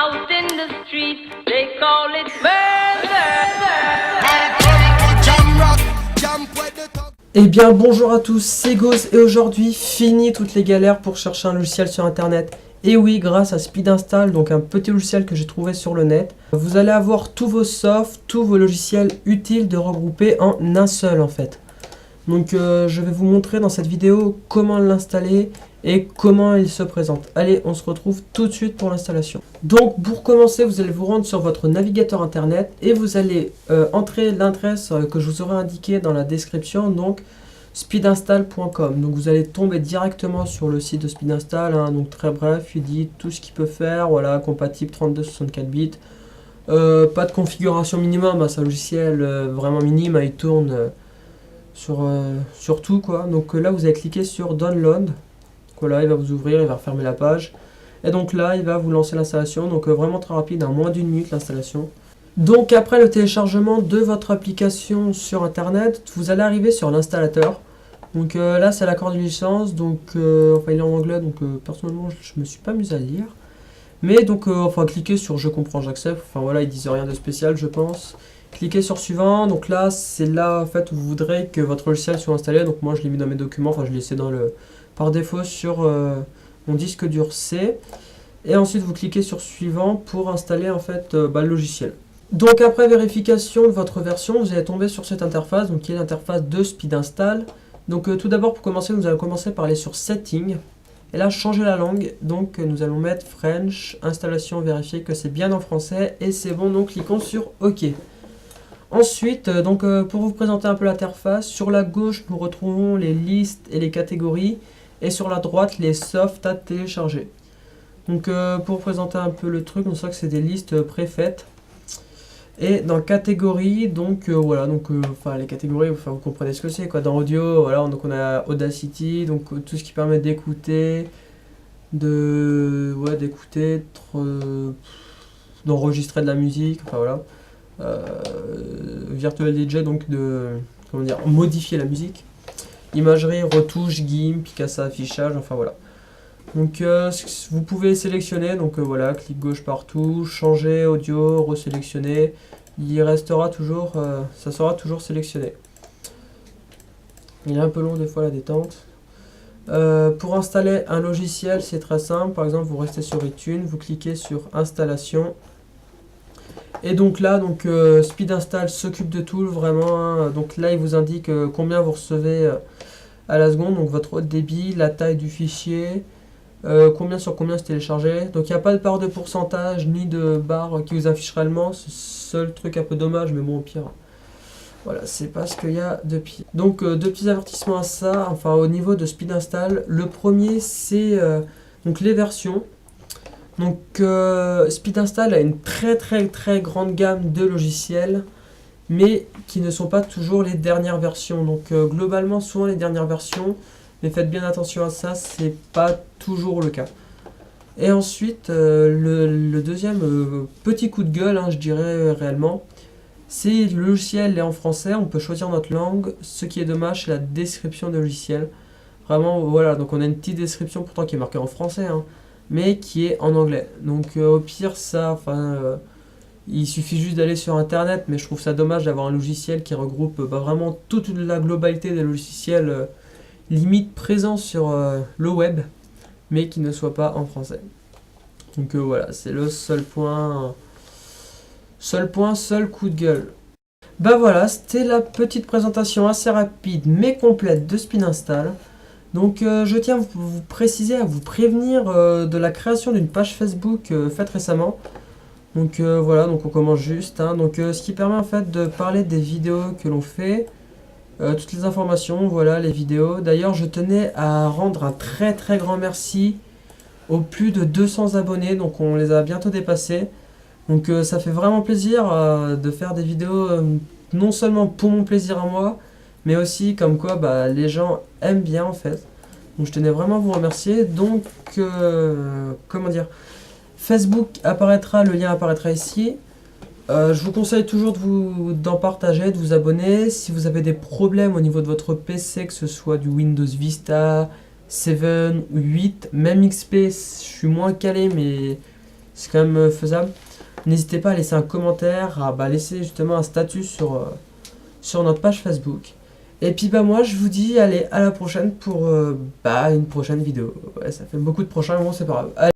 out in the street, they call it murder. Eh bien bonjour à tous, c'est Ghost et aujourd'hui fini toutes les galères pour chercher un logiciel sur internet. Et oui, grâce à Speed Install, donc un petit logiciel que j'ai trouvé sur le net, vous allez avoir tous vos softs, tous vos logiciels utiles de regrouper en un seul en fait. Donc je vais vous montrer dans cette vidéo comment l'installer et comment il se présente. Allez, on se retrouve tout de suite pour l'installation. Donc pour commencer, vous allez vous rendre sur votre navigateur internet et vous allez entrer l'adresse que je vous aurai indiquée dans la description, donc speedinstall.com. Donc vous allez tomber directement sur le site de Speedinstall, hein, donc très bref, il dit tout ce qu'il peut faire, voilà, compatible 32-64 bits. Pas de configuration minimum, hein, c'est un logiciel vraiment minime, il tourne sur tout quoi. Donc là vous allez cliquer sur Download. Voilà, il va vous ouvrir, il va refermer la page. Et donc là, il va vous lancer l'installation. Donc vraiment très rapide, en moins d'1 minute l'installation. Donc après le téléchargement de votre application sur internet, vous allez arriver sur l'installateur. Donc là, c'est l'accord de licence. Donc enfin, il est en anglais, donc personnellement, je me suis pas amusé à le lire. Mais donc, enfin, cliquez sur je comprends, j'accepte. Enfin voilà, ils disent rien de spécial, je pense. Cliquez sur suivant. Donc là, c'est là en fait où vous voudrez que votre logiciel soit installé. Donc moi, je l'ai mis dans mes documents. Enfin, je l'ai laissé dans le par défaut sur mon disque dur C. Et ensuite, vous cliquez sur suivant pour installer en fait le logiciel. Donc après vérification de votre version, vous allez tomber sur cette interface, donc qui est l'interface de Speed Install. Donc tout d'abord, pour commencer, nous allons commencer par aller sur Settings. Et là, changer la langue. Donc nous allons mettre French, installation, vérifier que c'est bien en français. Et c'est bon, donc cliquons sur OK. Ensuite, pour vous présenter un peu l'interface, sur la gauche, nous retrouvons les listes et les catégories. Et sur la droite, les softs à télécharger. Donc pour présenter un peu le truc, on sait que c'est des listes préfaites. Et dans catégories, donc voilà, donc enfin les catégories, enfin vous comprenez ce que c'est quoi. Dans audio, voilà, donc on a Audacity, donc tout ce qui permet d'écouter, d'écouter, d'enregistrer de la musique, enfin voilà. Virtual DJ, donc de comment dire, modifier la musique. Imagerie, retouche, GIMP, Picasa, affichage, enfin voilà. Donc vous pouvez sélectionner, donc voilà, clic gauche partout, changer audio, resélectionner. Il restera toujours, ça sera toujours sélectionné. Il est un peu long des fois la détente. Pour installer un logiciel, c'est très simple. Par exemple, vous restez sur iTunes, vous cliquez sur installation. Et donc là, Speed Install s'occupe de tout vraiment. Hein. Donc là, il vous indique combien vous recevez à la seconde, donc votre haut débit, la taille du fichier, combien sur combien c'est téléchargé. Donc il n'y a pas de barre de pourcentage ni de barre qui vous affiche réellement. C'est le seul truc un peu dommage, mais bon, au pire, voilà, c'est pas ce qu'il y a de pire. Donc deux petits avertissements à ça, enfin au niveau de Speed Install. Le premier, c'est donc les versions. Donc Speed Install a une très grande gamme de logiciels, mais qui ne sont pas toujours les dernières versions. Donc globalement, souvent les dernières versions, mais faites bien attention à ça, c'est pas toujours le cas. Et ensuite, le deuxième petit coup de gueule, hein, je dirais réellement, c'est le logiciel est en français, on peut choisir notre langue. Ce qui est dommage, c'est la description de logiciel. Vraiment, voilà, donc on a une petite description pourtant qui est marquée en français, hein, mais qui est en anglais. Donc au pire, ça, enfin, il suffit juste d'aller sur internet, mais je trouve ça dommage d'avoir un logiciel qui regroupe vraiment toute la globalité des logiciels limite présents sur le web, mais qui ne soit pas en français. Donc voilà, c'est le seul point, seul coup de gueule. Bah voilà, c'était la petite présentation assez rapide mais complète de Speed Install. Donc je tiens à vous préciser, à vous prévenir de la création d'une page Facebook faite récemment. Donc voilà, donc on commence juste. Hein. Donc ce qui permet en fait de parler des vidéos que l'on fait, toutes les informations, voilà les vidéos. D'ailleurs, je tenais à rendre un très grand merci aux plus de 200 abonnés, donc on les a bientôt dépassés. Donc ça fait vraiment plaisir de faire des vidéos non seulement pour mon plaisir à moi, mais aussi comme quoi les gens aiment bien en fait. Donc je tenais vraiment à vous remercier. Donc comment dire, Facebook apparaîtra, le lien apparaîtra ici. Je vous conseille toujours d'en partager, de vous abonner. Si vous avez des problèmes au niveau de votre PC, que ce soit du Windows Vista, 7 ou 8, même XP, je suis moins calé, mais c'est quand même faisable. N'hésitez pas à laisser un commentaire, à laisser justement un statut sur notre page Facebook. Et puis moi je vous dis allez à la prochaine pour une prochaine vidéo. Ouais, ça fait beaucoup de prochains, bon c'est pas grave. Allez.